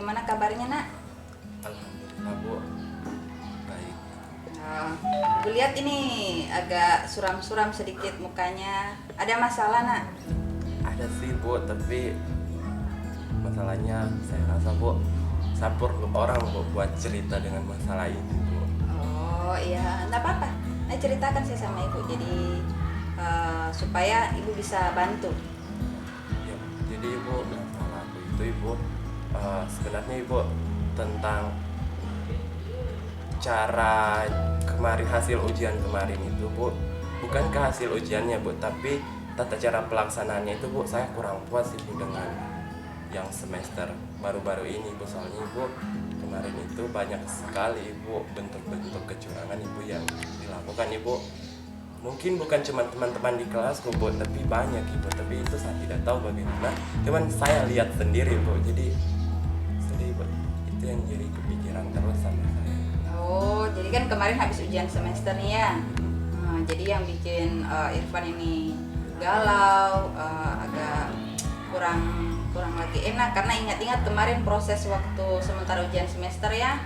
bagaimana kabarnya nak? Alhamdulillah Bu, baik. Gue lihat ini agak suram-suram sedikit mukanya. Ada masalah nak? Ada sih Bu, tapi masalahnya saya rasa Bu, saya perlu orang Bu buat cerita dengan masalah ini Bu. Oh iya, nggak apa-apa. Nah, ceritakan saya sama ibu. Jadi supaya ibu bisa bantu. Ya, jadi Ibu, masalah aku itu Ibu, sebenarnya Ibu tentang cara kemarin hasil ujian kemarin itu Bu, bukan ke hasil ujiannya Bu, tapi tata cara pelaksanaannya itu Bu, saya kurang puas Ibu dengan yang semester baru-baru ini Bu. Soalnya Ibu kemarin itu banyak sekali Ibu bentuk-bentuk kecurangan Ibu yang dilakukan Ibu. Mungkin bukan cuma teman-teman di kelasku Bu, tapi banyak Ibu. Tapi itu saya tidak tahu bagaimana. Cuman saya lihat sendiri Bu. Jadi sedih Bu. Itu yang jadi kepikiran terus sama saya. Oh, jadi kan kemarin habis ujian semester nih ya. Jadi yang bikin Irfan ini galau, agak kurang kurang lagi enak karena ingat-ingat kemarin proses waktu sementara ujian semester ya.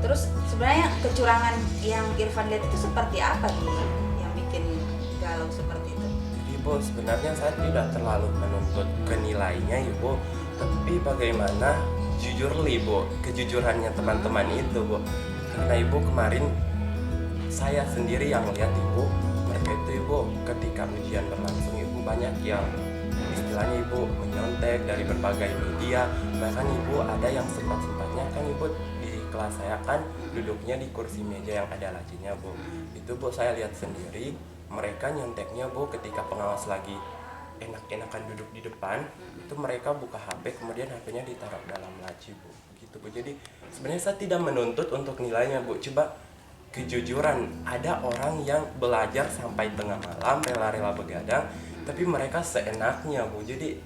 Terus sebenarnya kecurangan yang Irfan lihat itu seperti apa sih yang bikin galau seperti itu? Jadi Bu, sebenarnya saya tidak terlalu menuntut ke nilainya Ibu, tapi bagaimana jujur Bu, kejujurannya teman-teman itu Bu. Karena Ibu kemarin saya sendiri yang lihat Ibu, mereka itu Ibu ketika ujian berlangsung Ibu banyak yang istilahnya Ibu menyontek dari berbagai media. Bahkan Ibu ada yang sempat-sempatnya kan Ibu di kelas saya kan duduknya di kursi meja yang ada lacinya Bu. Itu Bu saya lihat sendiri mereka nyonteknya Bu ketika pengawas lagi enak-enakan duduk di depan, itu mereka buka HP kemudian HP-nya ditaruh dalam laci Bu. Gitu Bu. Jadi sebenarnya saya tidak menuntut untuk nilainya Bu. Coba kejujuran, ada orang yang belajar sampai tengah malam rela-rela begadang tapi mereka seenaknya Bu. Jadi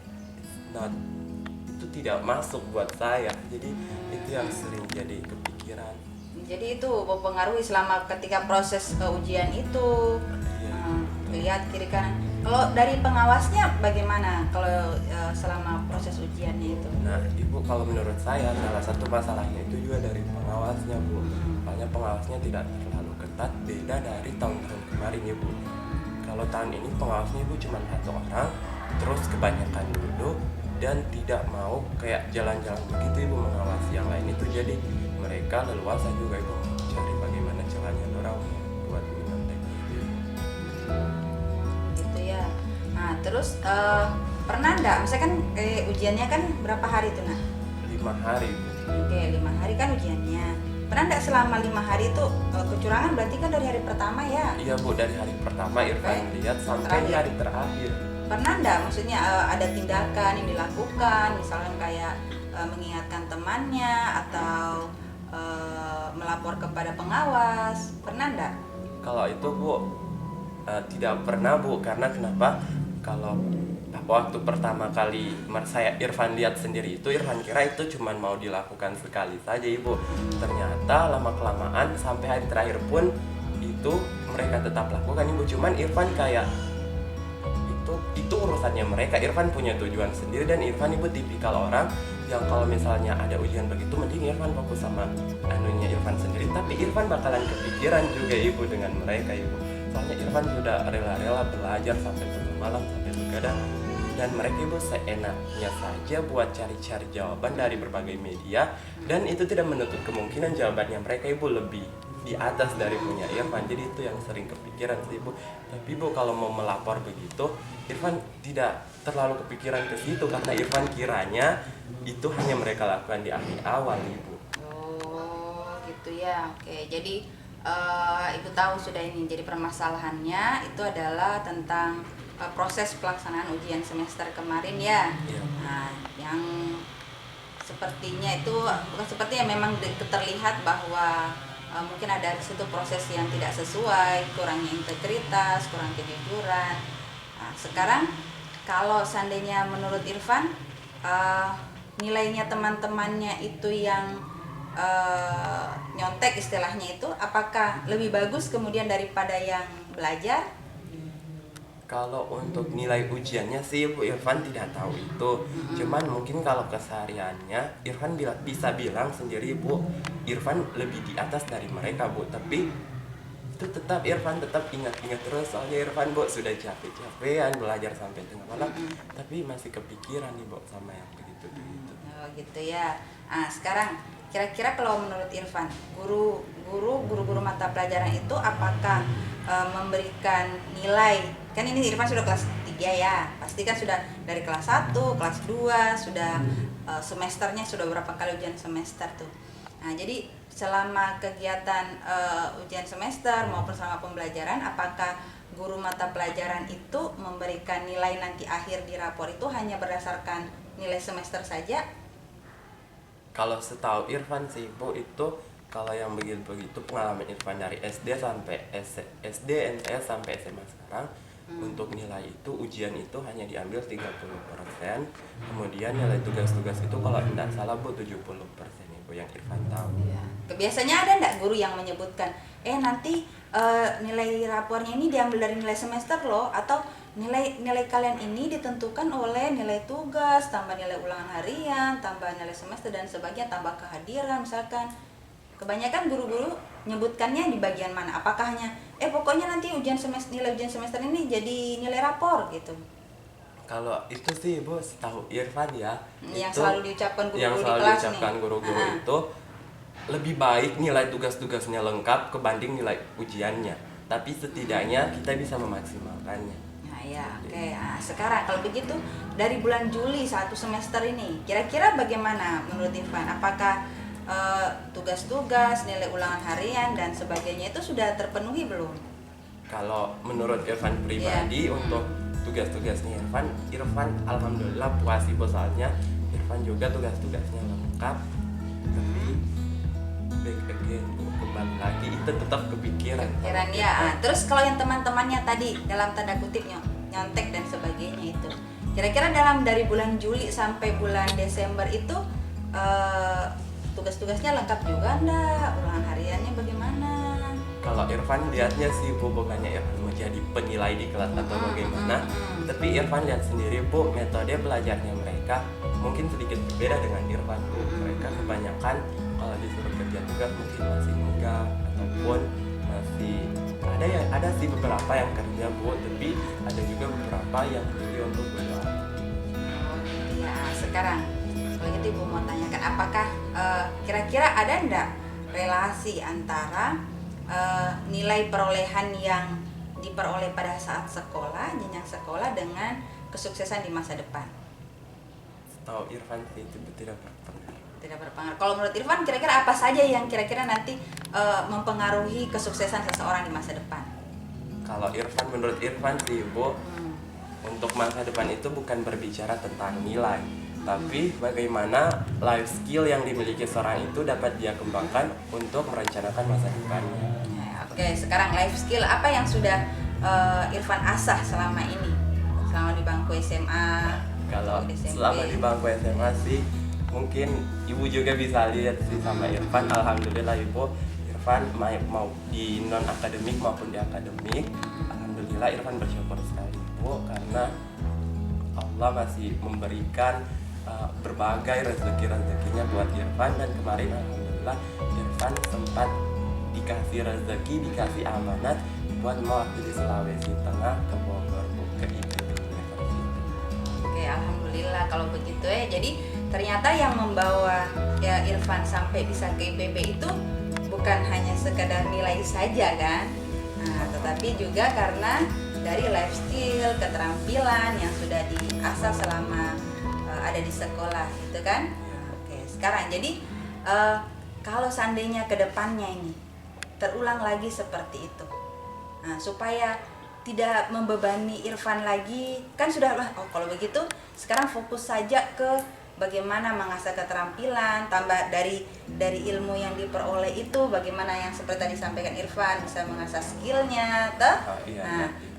itu tidak masuk buat saya. Jadi itu yang sering jadi kepikiran. Jadi itu mempengaruhi selama ketika proses ujian itu. Iya. Lihat kiri kanan. Kalau dari pengawasnya bagaimana kalau selama proses ujiannya itu? Nah, Ibu kalau menurut saya salah satu masalahnya itu juga dari pengawasnya Bu. Soalnya pengawasnya tidak terlalu ketat, beda dari tahun-tahun kemarin Ibu. Kalau tahun ini pengawasnya Ibu cuma satu orang, terus kebanyakan duduk dan tidak mau kayak jalan-jalan begitu Ibu mengawasi yang lain itu. Jadi mereka leluasa juga Ibu cari bagaimana caranya orang buat menyontek gitu. Gitu ya. Nah terus pernah nggak? Misalnya kan ujiannya kan berapa hari tuh nak? 5 hari Bu. Oke 5 hari kan ujiannya. Pernah nggak selama 5 hari itu kecurangan berarti kan dari hari pertama ya? Iya Bu, dari hari pertama Irfan lihat sampai di hari terakhir. Pernah nggak? Maksudnya ada tindakan yang dilakukan, misalnya kayak mengingatkan temannya atau melapor kepada pengawas, pernah nggak? Kalau itu Bu, tidak pernah Bu, karena kenapa? Kalau waktu pertama kali saya Irfan lihat sendiri itu, Irfan kira itu cuma mau dilakukan sekali saja Ibu. Ternyata lama kelamaan sampai hari terakhir pun itu mereka tetap lakukan Ibu. Cuman Irfan kayak itu urusannya mereka. Irfan punya tujuan sendiri dan Irfan Ibu tipikal orang yang kalau misalnya ada ujian begitu mending Irfan fokus sama anunya Irfan sendiri, tapi Irfan bakalan kepikiran juga Ibu dengan mereka Ibu. Soalnya Irfan sudah rela-rela belajar sampai tengah malam sampai begadang dan mereka Ibu seenaknya saja buat cari-cari jawaban dari berbagai media dan itu tidak menutup kemungkinan jawabannya mereka Ibu lebih di atas dari punya Irfan. Jadi itu yang sering kepikiran sih Ibu. Tapi Ibu kalau mau melapor begitu Irfan tidak terlalu kepikiran ke situ karena Irfan kiranya itu hanya mereka lakukan di akhir awal Ibu. Oh gitu ya. Oke jadi ibu tahu sudah ini. Jadi permasalahannya itu adalah tentang proses pelaksanaan ujian semester kemarin ya. Iya. Nah yang sepertinya itu bukan sepertinya memang terlihat bahwa mungkin ada di situ proses yang tidak sesuai, kurangnya integritas, kurang kejujuran. Nah, sekarang kalau seandainya menurut Irfan nilainya teman-temannya itu yang nyontek istilahnya itu, apakah lebih bagus kemudian daripada yang belajar? Kalau untuk nilai ujiannya sih Bu Irfan tidak tahu itu. Cuman mungkin kalau kesehariannya Irfan bisa bilang sendiri Bu, Irfan lebih di atas dari mereka Bu. Tapi itu tetap Irfan tetap ingat-ingat terus, soalnya Irfan Bu sudah capek-capean belajar sampai tengah malam, tapi masih kepikiran nih Bu sama yang begitu. Oh gitu ya. Nah sekarang kira-kira kalau menurut Irfan, guru-guru mata pelajaran itu apakah memberikan nilai? Kan ini Irfan sudah kelas 3 ya, pasti kan sudah dari kelas 1, kelas 2, sudah semesternya sudah berapa kali ujian semester tuh. Nah jadi selama kegiatan ujian semester maupun selama pembelajaran, apakah guru mata pelajaran itu memberikan nilai nanti akhir di rapor itu hanya berdasarkan nilai semester saja? Kalau setahu Irfan sih Bu, itu kalau yang begitu pengalaman Irfan dari SD sampai SD, MTS sampai SMA sekarang, untuk nilai itu ujian itu hanya diambil 30%, kemudian nilai tugas-tugas itu kalau tidak salah Bu 70% itu yang Irfan tahu. Ya. Biasanya ada enggak guru yang menyebutkan, nanti nilai rapornya ini diambil dari nilai semester loh, atau nilai kalian ini ditentukan oleh nilai tugas, tambah nilai ulangan harian, tambah nilai semester dan sebagainya, tambah kehadiran misalkan. Kebanyakan guru-guru nyebutkannya di bagian mana? Apakah hanya pokoknya nanti nilai ujian semester ini jadi nilai rapor gitu? Kalau itu sih Bu, setahu Irfan ya, Yang itu selalu diucapkan guru-guru yang di selalu kelas diucapkan nih. guru-guru itu lebih baik nilai tugas-tugasnya lengkap kebanding nilai ujiannya. Tapi setidaknya kita bisa memaksimalkannya. Nah ya, oke. Nah, sekarang kalau begitu dari bulan Juli 1 semester ini, kira-kira bagaimana menurut Irfan? Apakah tugas-tugas, nilai ulangan harian dan sebagainya itu sudah terpenuhi belum? Kalau menurut Irfan pribadi untuk tugas-tugasnya Irfan alhamdulillah puas sih Bu, soalnya Irfan juga tugas-tugasnya lengkap. Tapi back again Bu, kembali lagi itu tetap kepikiran ya. Terus kalau yang teman-temannya tadi dalam tanda kutip nyontek dan sebagainya itu, kira-kira dari bulan Juli sampai bulan Desember itu tugas-tugasnya lengkap juga enggak? Ulangan hariannya bagaimana? Kalau Irfan lihatnya sih Bu, bukannya Irfan mau jadi penilai di kelas atau bagaimana, tapi Irfan lihat sendiri Bu, metode belajarnya mereka mungkin sedikit berbeda dengan Irfan Bu. Mereka kebanyakan kalau disuruh kerja tugas mungkin masih enggak, ataupun masih ada sih beberapa yang kerja Bu, tapi ada juga beberapa yang memilih untuk belajar. Ya, sekarang kalau gitu Ibu mau tanyakan, apakah kira-kira ada enggak relasi antara nilai perolehan yang diperoleh pada saat sekolah, jenjang sekolah, dengan kesuksesan di masa depan? Tahu Irfan sih itu tidak berpengaruh. Tidak berpengaruh. Kalau menurut Irfan, kira-kira apa saja yang kira-kira nanti mempengaruhi kesuksesan seseorang di masa depan? Kalau menurut Irfan sih Bu, untuk masa depan itu bukan berbicara tentang nilai, tapi bagaimana life skill yang dimiliki seorang itu dapat dia kembangkan untuk merencanakan masa depannya. Oke, sekarang life skill apa yang sudah Irfan asah selama ini? Selama di bangku SMA? Kalau selama di bangku SMA sih, mungkin Ibu juga bisa lihat sih sama Irfan. Alhamdulillah Ibu, Irfan mau di non akademik maupun di akademik, alhamdulillah Irfan bersyukur sekali Bu, karena Allah masih memberikan berbagai rezeki-rezekinya buat Irfan. Dan kemarin alhamdulillah Irfan sempat dikasih rezeki, dikasih amanat buat mewakili Sulawesi Tengah ke Bogor Bu, ke IPB University. Oke, alhamdulillah kalau begitu ya. Jadi ternyata yang membawa Irfan sampai bisa ke IPB itu bukan hanya sekadar nilai saja kan, tetapi juga karena dari life skill, keterampilan yang sudah diasah selama ada di sekolah gitu kan. Oke, sekarang jadi kalau seandainya ke depannya ini terulang lagi seperti itu, supaya tidak membebani Irfan lagi, kan sudah kalau begitu sekarang fokus saja ke bagaimana mengasah keterampilan, tambah dari ilmu yang diperoleh itu bagaimana yang seperti tadi disampaikan Irfan bisa mengasah skillnya,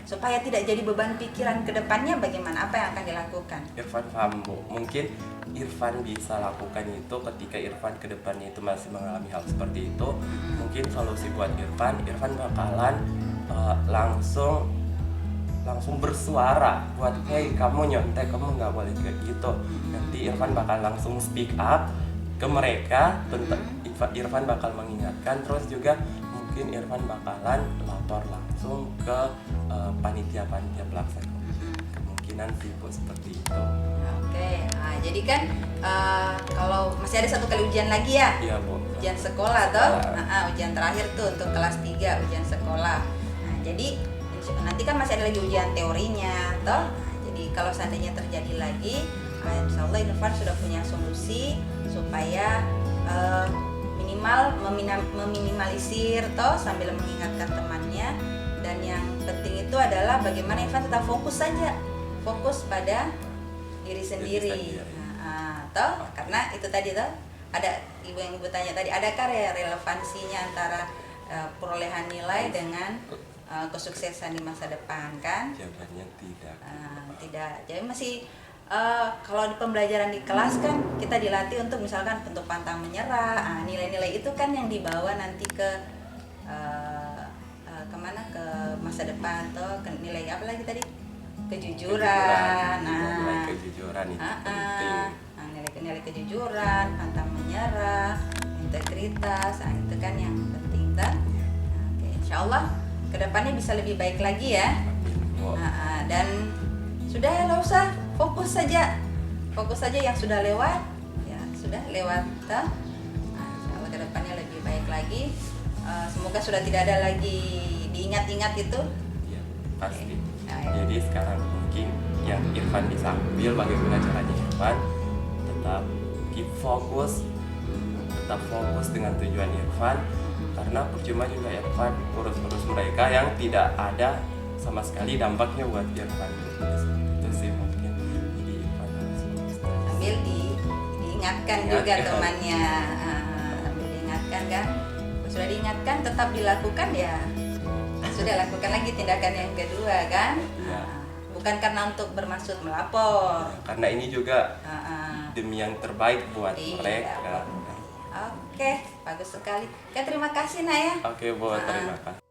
supaya tidak jadi beban pikiran ke depannya, bagaimana, apa yang akan dilakukan? Irfan paham Bu, mungkin Irfan bisa lakukan itu ketika Irfan ke depannya itu masih mengalami hal seperti itu. Mungkin solusi buat Irfan bakalan langsung langsung bersuara buat, hey kamu nyontek, kamu nggak boleh kayak gitu. Nanti Irfan bakal langsung speak up ke mereka, tentang Irfan bakal mengingatkan, terus juga mungkin Irfan bakalan lapor langsung ke panitia-panitia pelaksana. Kemungkinan sih Bu seperti itu. Oke, nah, jadi kan kalau masih ada 1 kali ujian lagi ya? Iya Bu. Ujian sekolah toh, ujian terakhir tuh untuk kelas 3 ujian sekolah. Nah, jadi nanti kan masih ada lagi ujian teorinya toh. Nah, jadi kalau seandainya terjadi lagi, insya Allah Irfan sudah punya solusi supaya minimal meminimalisir toh sambil mengingatkan temannya. Dan yang penting itu adalah bagaimana Irfan tetap fokus saja, fokus pada diri sendiri. Toh karena itu tadi toh ada ibu tanya tadi, adakah relevansinya antara perolehan nilai dengan kesuksesan di masa depan kan? Jawabannya tidak. Tidak. Jadi masih kalau di pembelajaran di kelas kan kita dilatih untuk misalkan bentuk pantang menyerah. Nilai-nilai itu kan yang dibawa nanti ke kemana, ke masa depan atau ke nilai apa lagi tadi? Kejujuran. Nilai kejujuran itu penting. Nilai kejujuran, pantang menyerah, integritas, itu kan yang penting kan? Oke, insya Allah kedepannya bisa lebih baik lagi ya. Dan sudah ya, nggak usah, fokus saja yang sudah lewat, ya sudah lewat. Insya Allah kedepannya lebih baik lagi. Semoga sudah tidak ada lagi diingat-ingat itu. Ya, pasti. Jadi sekarang mungkin yang Irfan bisa ambil bagaimana caranya Irfan tetap fokus dengan tujuan Irfan, karena percuma juga Irfan urus mereka yang tidak ada sama sekali dampaknya buat Irfan. Itu sih mungkin. Jadi Irfan harus fokus sambil diingatkan juga temannya, sambil diingatkan kan, sudah diingatkan tetap dilakukan ya, sudah lakukan lagi tindakan yang kedua kan. Bukan karena untuk bermaksud melapor, karena ini juga demi yang terbaik buat mereka. Oke, bagus sekali. Terima kasih Naya. Oke Bu, terima kasih.